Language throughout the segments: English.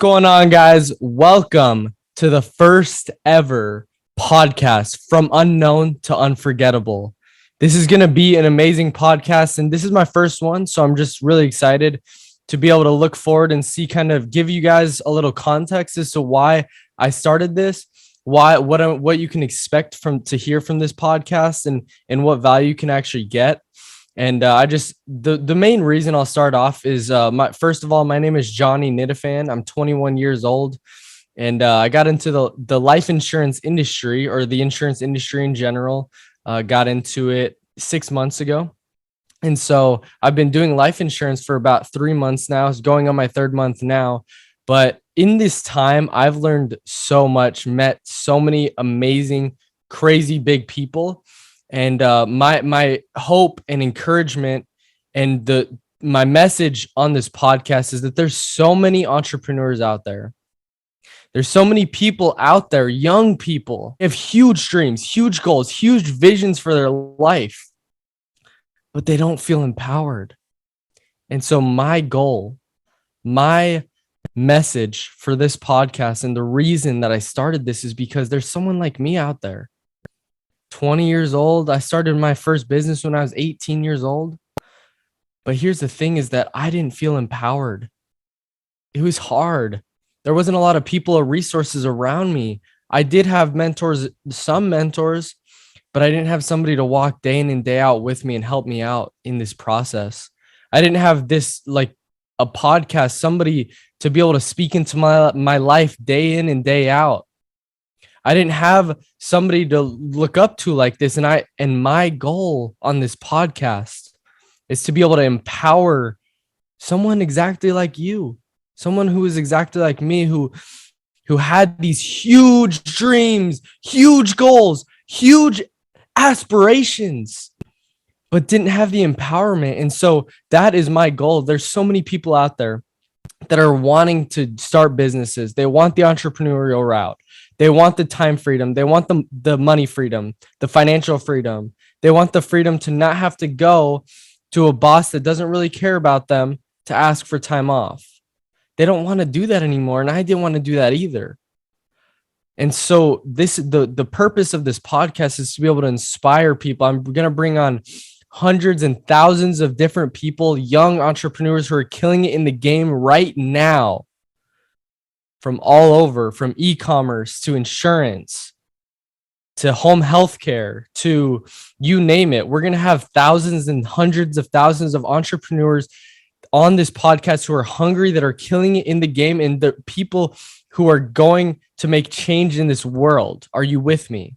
going on, guys? Welcome to the first ever podcast from unknown to unforgettable. This is going to be an amazing podcast, and this is my first one, so I'm just really excited to be able to look forward and see, kind of give you guys a little context as to why I started this, what you can expect to hear from this podcast, and what value you can actually get. And the main reason I'll start off is first of all, my name is Johnny Nitafan. I'm 21 years old, and I got into the life insurance industry, or the insurance industry in general. Got into it 6 months ago. And so I've been doing life insurance for about 3 months now. It's going on my third month now. But in this time, I've learned so much, met so many amazing, crazy big people. And my hope and encouragement and my message on this podcast is that there's so many entrepreneurs out there. There's so many people out there, young people, have huge dreams, huge goals, huge visions for their life, but they don't feel empowered. And so my goal, my message for this podcast, and the reason that I started this is because there's someone like me out there. 20 years old. I started my first business when I was 18 years old. But here's the thing, is that I didn't feel empowered. It was hard. There wasn't a lot of people or resources around me. I did have mentors, some mentors, but I didn't have somebody to walk day in and day out with me and help me out in this process. I didn't have this, like a podcast, somebody to be able to speak into my life day in and day out. I didn't have somebody to look up to like this. And my goal on this podcast is to be able to empower someone exactly like you, someone who is exactly like me, who had these huge dreams, huge goals, huge aspirations, but didn't have the empowerment. And so that is my goal. There's so many people out there that are wanting to start businesses. They want the entrepreneurial route. They want the time freedom. They want the money freedom, the financial freedom. They want the freedom to not have to go to a boss that doesn't really care about them to ask for time off. They don't want to do that anymore. And I didn't want to do that either. And so the purpose of this podcast is to be able to inspire people. I'm going to bring on hundreds and thousands of different people, young entrepreneurs who are killing it in the game right now. From all over, from e-commerce to insurance to home healthcare to you name it. We're going to have thousands and hundreds of thousands of entrepreneurs on this podcast who are hungry, that are killing it in the game, and the people who are going to make change in this world. Are you with me?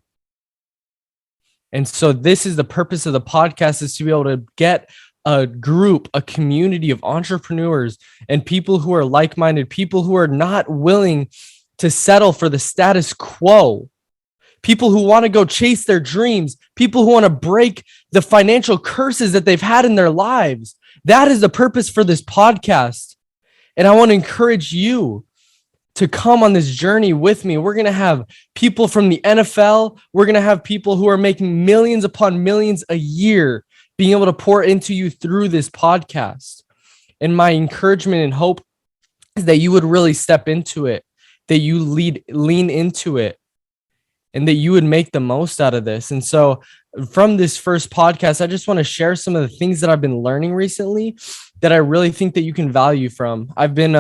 And so this is the purpose of the podcast, is to be able to get a group, a community of entrepreneurs and people who are like-minded, people who are not willing to settle for the status quo, people who want to go chase their dreams, people who want to break the financial curses that they've had in their lives. That is the purpose for this podcast. And I want to encourage you to come on this journey with me. We're going to have people from the NFL. We're going to have people who are making millions upon millions a year, being able to pour into you through this podcast. And my encouragement and hope is that you would really step into it, that you lean into it, and that you would make the most out of this. And so from this first podcast, I just want to share some of the things that I've been learning recently that I really think that you can value from. I've been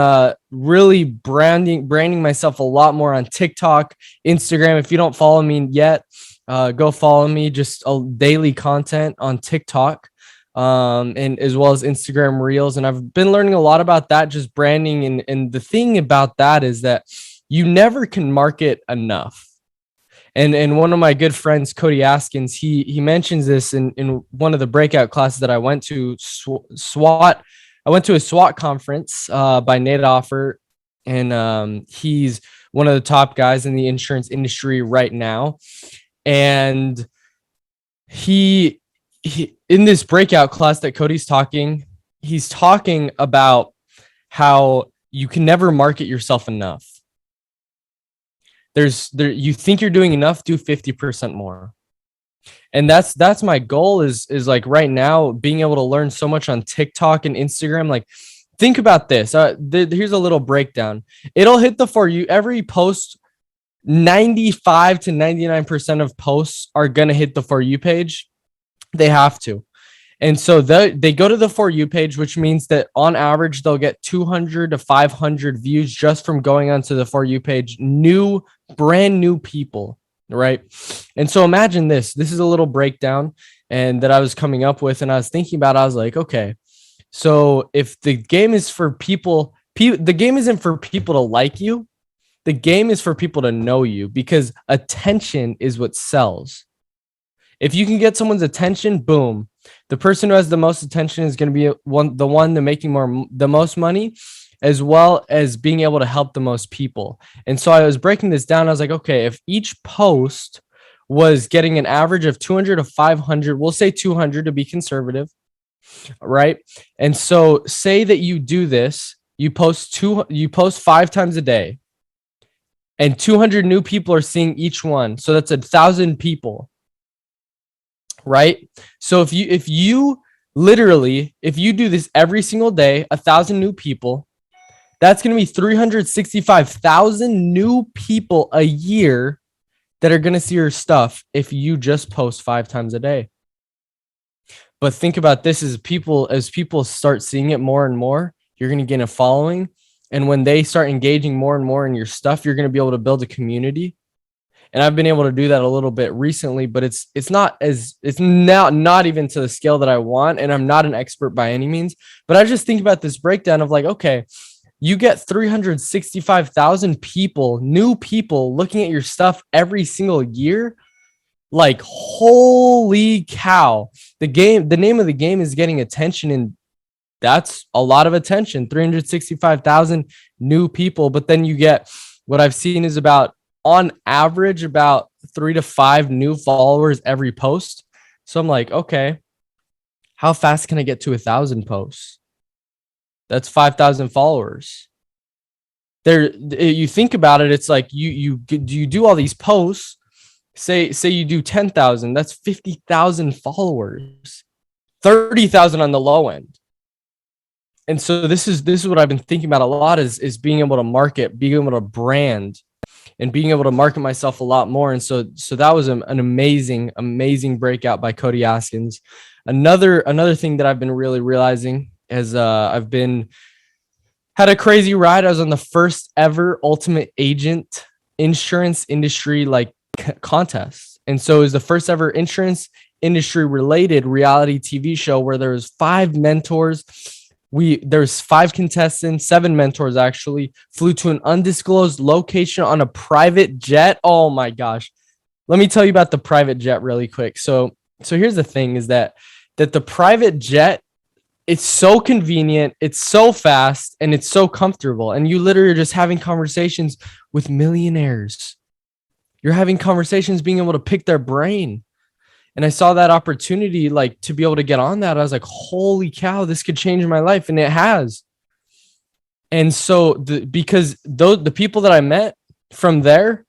really branding myself a lot more on TikTok, Instagram. If you don't follow me yet, go follow me. Just a daily content on TikTok, and as well as Instagram Reels. And I've been learning a lot about that, just branding. And the thing about that is that you never can market enough. And one of my good friends, Cody Askins, he mentions this in one of the breakout classes that I went to, SWAT. I went to a SWAT conference by Nate Offer, and he's one of the top guys in the insurance industry right now. And he in this breakout class that Cody's talking, he's talking about how you can never market yourself enough. You think you're doing enough, do 50% more. And that's my goal is like right now, being able to learn so much on TikTok and Instagram. Like Think about this. Here's a little breakdown. It'll hit the For You every post. 95 to 99% of posts are going to hit the For You page. They have to. And so they go to the For You page, which means that on average, they'll get 200 to 500 views just from going onto the For You page. Brand new people, right? And so imagine this. This is a little breakdown and that I was coming up with, and I was thinking about, I was like, okay, so if the game is for people, the game isn't for people to like you. The game is for people to know you, because attention is what sells. If you can get someone's attention, boom, the person who has the most attention is going to be the one that making the most money, as well as being able to help the most people. And so I was breaking this down. I was like, okay, if each post was getting an average of 200 to 500, we'll say 200 to be conservative, right? And so say that you do this, you post 5 times a day, and 200 new people are seeing each one. So that's 1,000 people, right? So if you do this every single day, 1,000 new people, that's going to be 365,000 new people a year that are going to see your stuff if you just post 5 times a day. But think about this, as people start seeing it more and more, you're going to get a following. And when they start engaging more and more in your stuff, you're going to be able to build a community. And I've been able to do that a little bit recently, but it's not even to the scale that I want. And I'm not an expert by any means, but I just think about this breakdown of like, okay, you get 365,000 people, new people looking at your stuff every single year. Like, holy cow. The name of the game is getting attention, and that's a lot of attention. 365,000 new people. But then you get, what I've seen is on average, about 3 to 5 new followers every post. So I'm like, okay, how fast can I get to 1,000 posts? That's 5,000 followers. You think about it, it's like you do all these posts. Say you do 10,000, that's 50,000 followers, 30,000 on the low end. And so this is what I've been thinking about a lot, is being able to market, being able to brand, and being able to market myself a lot more. And so that was an amazing breakout by Cody Askins. Another thing that I've been really realizing is had a crazy ride. I was on the first ever Ultimate Agent insurance industry contest. And so it was the first ever insurance industry related reality TV show where there was 5 mentors. There's 5 contestants, 7 mentors actually, flew to an undisclosed location on a private jet. Oh my gosh. Let me tell you about the private jet really quick. So here's the thing, is that the private jet, it's so convenient, it's so fast, and it's so comfortable. And you literally are just having conversations with millionaires. You're having conversations, being able to pick their brain. And I saw that opportunity, to be able to get on that. I was like, holy cow, this could change my life. And it has. And so because the people that I met from there,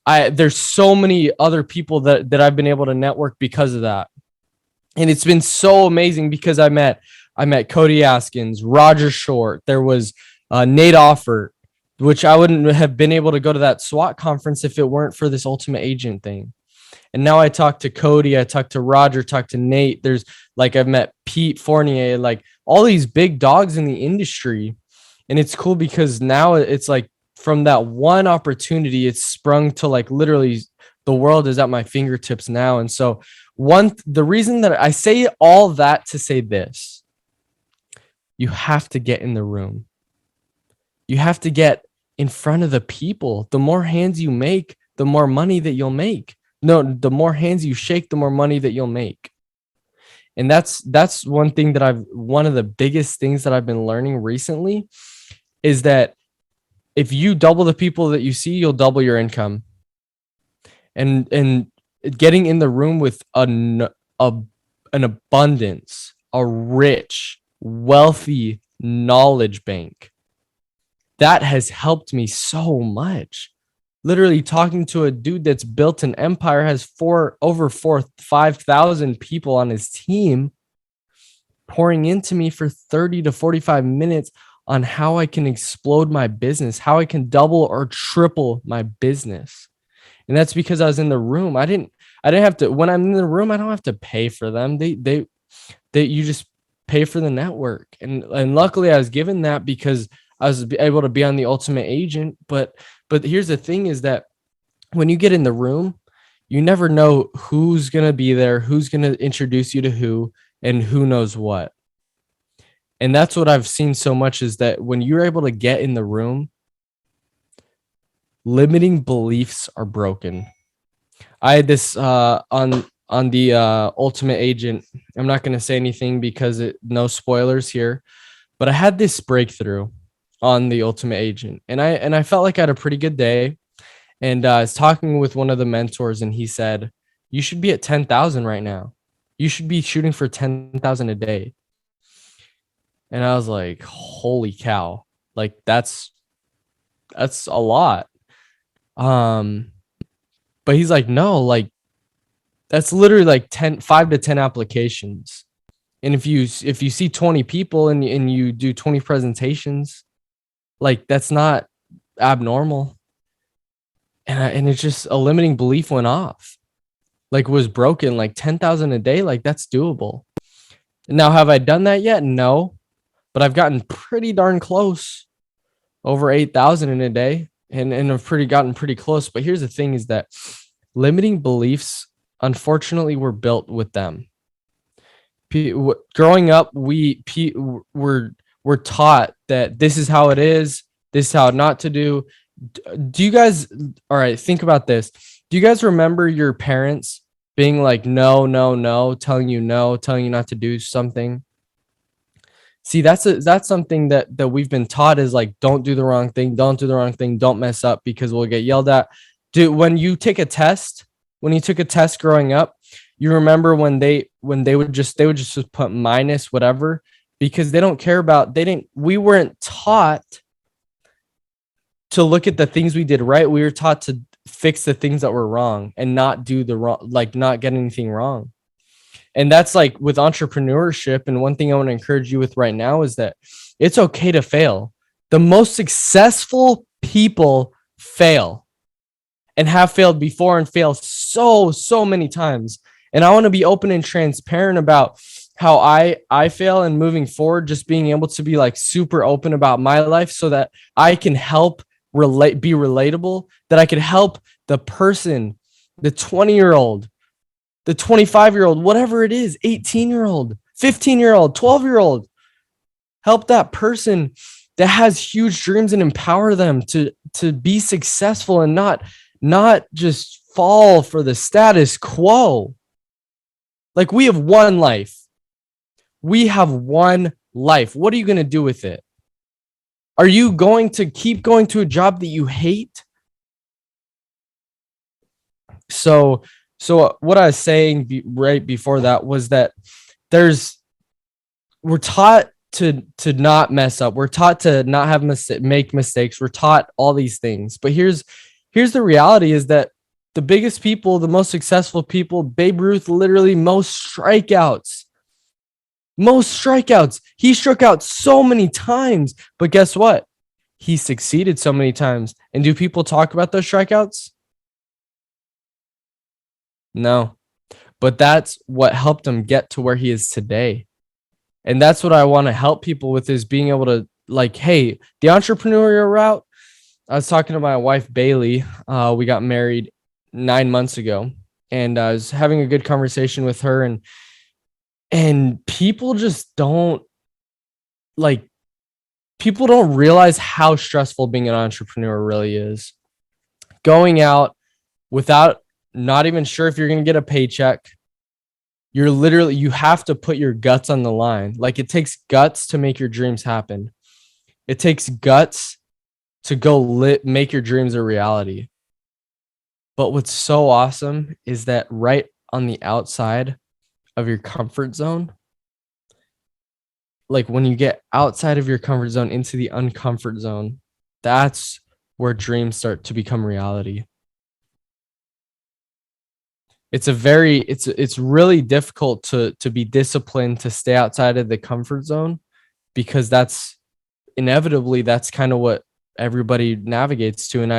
there's so many other people that I've been able to network because of that. And it's been so amazing, because I met Cody Askins, Roger Short. There was Nate Offert, which I wouldn't have been able to go to that SWAT conference if it weren't for this Ultimate Agent thing. And now I talked to Cody, I talked to Roger, talked to Nate. There's I've met Pete Fournier, all these big dogs in the industry. And it's cool because now it's from that one opportunity, it's sprung to literally the world is at my fingertips now. And so the reason that I say all that to say this, you have to get in the room. You have to get in front of the people. The more hands you make, the more money that you'll make. No, the more hands you shake, the more money that you'll make. And that's one thing that one of the biggest things that I've been learning recently is that if you double the people that you see, you'll double your income. And getting in the room with an abundance, a rich, wealthy knowledge bank, that has helped me so much. Literally talking to a dude that's built an empire, has 5,000 people on his team. pouring into me for 30 to 45 minutes on how I can explode my business, how I can double or triple my business. And that's because I was in the room. I didn't have to, when I'm in the room, I don't have to pay for them. You just pay for the network. And luckily I was given that because I was able to be on the Ultimate Agent. But here's the thing is that when you get in the room, you never know who's going to be there, who's going to introduce you to who, and who knows what. And that's what I've seen so much is that when you're able to get in the room, limiting beliefs are broken. I had this on the Ultimate Agent. I'm not going to say anything because no spoilers here, but I had this breakthrough on the Ultimate Agent, and I felt like I had a pretty good day. And I was talking with one of the mentors, and he said, "You should be at 10,000 right now. You should be shooting for 10,000 a day." And I was like, "Holy cow! Like that's a lot." But he's like, "No, like that's literally like 5 to 10 applications. And if you see 20 people and you do 20 presentations, like that's not abnormal." And it's just a limiting belief went off, like was broken, like 10,000 a day, like that's doable. Now, have I done that yet? No, but I've gotten pretty darn close, over 8,000 in a day, and I've gotten pretty close. But here's the thing: is that limiting beliefs, unfortunately, were built with them. Growing up, we're taught that this is how it is, this is how not to do. Do you guys, all right, think about this. Do you guys remember your parents being like, no, no, no, telling you not to do something? See, that's something that we've been taught is like, don't do the wrong thing, don't mess up because we'll get yelled at. When you take a test, when you took a test growing up, you remember when they would just put minus whatever because they don't care about, we weren't taught to look at the things we did right. We were taught to fix the things that were wrong and not do the wrong, like not get anything wrong. And that's like with entrepreneurship. And one thing I want to encourage you with right now is that it's okay to fail. The most successful people fail and have failed before and fail so many times. And I want to be open and transparent about how I fail and moving forward, just being able to be like super open about my life so that I can help be relatable, that I could help the person, the 20-year-old, the 25-year-old, whatever it is, 18-year-old, 15-year-old, 12-year-old, help that person that has huge dreams and empower them to be successful and not just fall for the status quo. Like we have one life. We have one life. What are you going to do with it? Are you going to keep going to a job that you hate? So what I was saying right before that was that we're taught to not mess up. We're taught to not have make mistakes. We're taught all these things. But here's the reality is that the biggest people, the most successful people, Babe Ruth, literally most strikeouts. He struck out so many times, but guess what? He succeeded so many times. And do people talk about those strikeouts? No, but that's what helped him get to where he is today. And that's what I want to help people with is being able to like, hey, the entrepreneurial route. I was talking to my wife, Bailey. We got married 9 months ago, and I was having a good conversation with her, and people just don't realize how stressful being an entrepreneur really is. Going out without not even sure if you're going to get a paycheck. You have to put your guts on the line. Like it takes guts to make your dreams happen. It takes guts to go make your dreams a reality. But what's so awesome is that right on the outside of your comfort zone, like when you get outside of your comfort zone into the uncomfort zone, that's where dreams start to become reality. it's really difficult to be disciplined, to stay outside of the comfort zone, because that's inevitably that's kind of what everybody navigates to. And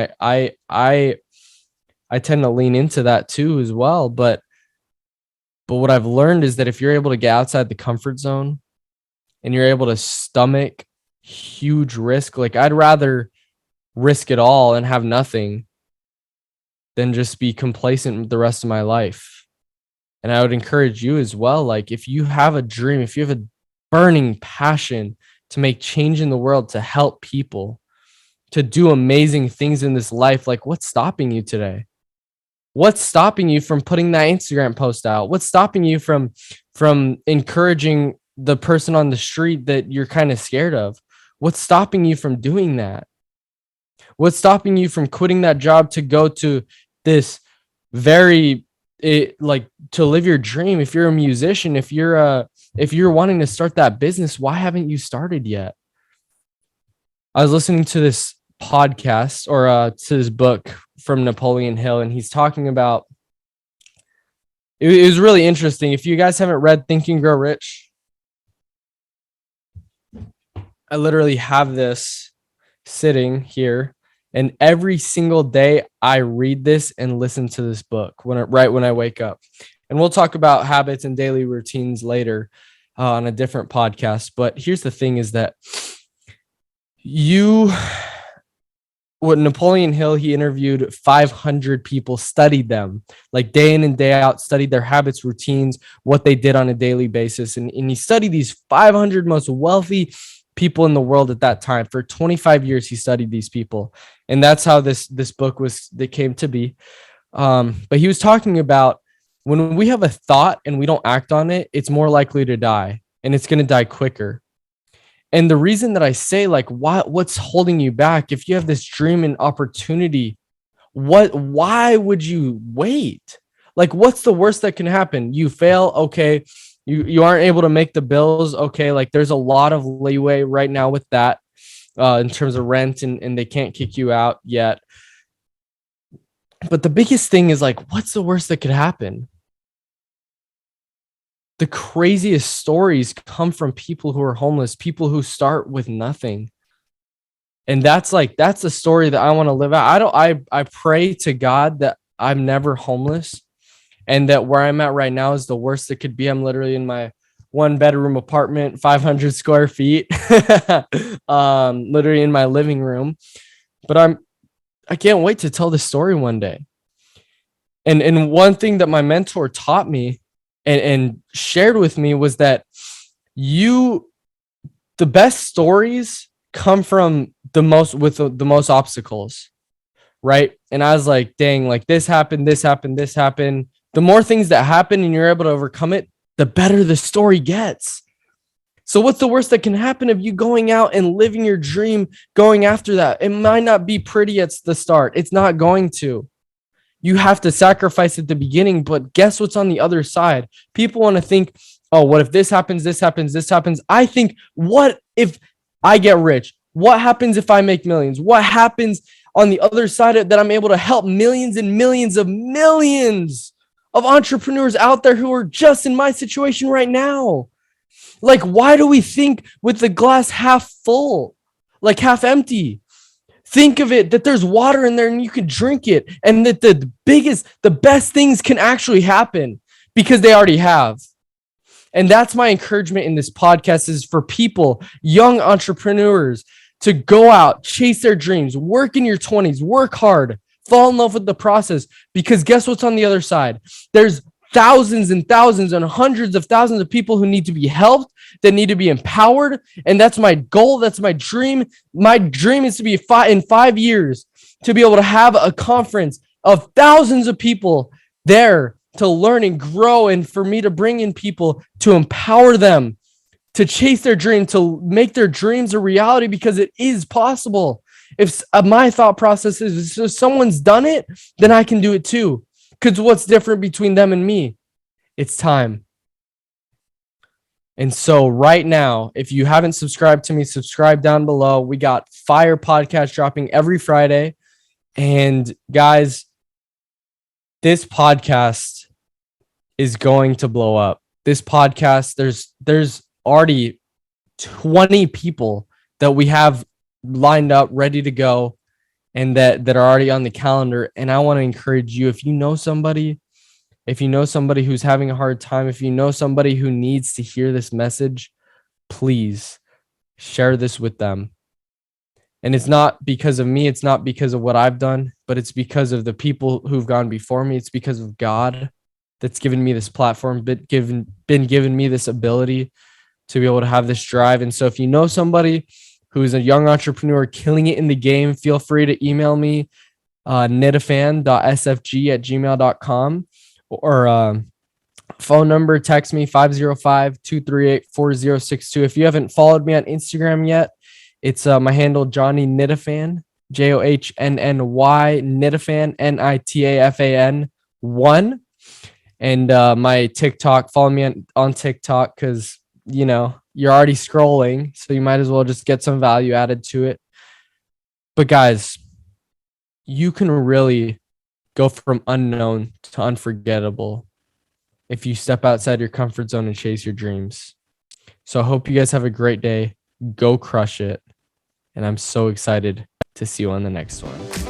I tend to lean into that too as well. But what I've learned is that if you're able to get outside the comfort zone and you're able to stomach huge risk, like I'd rather risk it all and have nothing than just be complacent the rest of my life. And I would encourage you as well. Like if you have a dream, if you have a burning passion to make change in the world, to help people, to do amazing things in this life, like what's stopping you today? What's stopping you from putting that Instagram post out? What's stopping you from encouraging the person on the street that you're kind of scared of? What's stopping you from doing that? What's stopping you from quitting that job to go to this like to live your dream? If you're a musician, if you're wanting to start that business, why haven't you started yet? I was listening to this podcast or to this book from Napoleon Hill, and he's talking about it was really interesting. If you guys haven't read Think and Grow Rich, I literally have this sitting here, and every single day I read this and listen to this book right when I wake up. And we'll talk about habits and daily routines later on a different podcast. But here's the thing is that what Napoleon Hill, he interviewed 500 people, studied them like day in and day out, studied their habits, routines, what they did on a daily basis. And he studied these 500 most wealthy people in the world at that time. For 25 years, he studied these people. And that's how this book that came to be. But he was talking about when we have a thought and we don't act on it, it's more likely to die, and it's going to die quicker. And the reason that I say, like, what's holding you back? If you have this dream and opportunity, why would you wait? Like, what's the worst that can happen? You fail. Okay. You aren't able to make the bills. Okay. Like there's a lot of leeway right now with that in terms of rent, and they can't kick you out yet. But the biggest thing is like, what's the worst that could happen? The craziest stories come from people who are homeless, people who start with nothing. And that's the story that I want to live out. I pray to God that I'm never homeless, and that where I'm at right now is the worst that could be. I'm literally in my 1-bedroom apartment, 500 square feet, literally in my living room. But I can't wait to tell this story one day. And one thing that my mentor taught me and shared with me was that the best stories come from the most obstacles, right? And I was like, dang, like this happened. The more things that happen and you're able to overcome it, the better the story gets. So what's the worst that can happen of you going out and living your dream, going after that? It might not be pretty at the start. It's not going to. You have to sacrifice at the beginning, but guess what's on the other side? People want to think, oh, what if this happens, this happens, this happens? I think, what if I get rich? What happens if I make millions? What happens on the other side of that I'm able to help millions and millions of entrepreneurs out there who are just in my situation right now? Like, why do we think with the glass half full, like half empty? Think of it that there's water in there and you can drink it, and that the best things can actually happen because they already have. And that's my encouragement in this podcast, is for people, young entrepreneurs, to go out, chase their dreams, work in your 20s, work hard, fall in love with the process, because guess what's on the other side? There's thousands and thousands and hundreds of thousands of people who need to be helped, that need to be empowered. And that's my goal. That's my dream. My dream is to be in 5 years to be able to have a conference of thousands of people there to learn and grow, and for me to bring in people to empower them to chase their dream, to make their dreams a reality, because it is possible. If my thought process is, if someone's done it, then I can do it too. Because what's different between them and me? It's time. And so right now, if you haven't subscribed to me, subscribe down below. We got fire podcast dropping every Friday. And guys, this podcast is going to blow up. This podcast, there's already 20 people that we have lined up ready to go and that are already on the calendar. And I want to encourage you, if you know somebody who's having a hard time, if you know somebody who needs to hear this message, please share this with them. And it's not because of me, it's not because of what I've done, but it's because of the people who've gone before me. It's because of God that's given me this platform, been given me this ability to be able to have this drive. And so if you know somebody who's a young entrepreneur killing it in the game, feel free to email me, nitafan.sfg@gmail.com, or phone number, text me 505-238-4062. If you haven't followed me on Instagram yet, it's my handle, Johnny Nitafan, JOHNNY Nitafan, NITAFAN 1. And my TikTok, follow me on TikTok, because you're already scrolling, so you might as well just get some value added to it. But guys, you can really go from unknown to unforgettable if you step outside your comfort zone and chase your dreams. So I hope you guys have a great day. Go crush it. And I'm so excited to see you on the next one.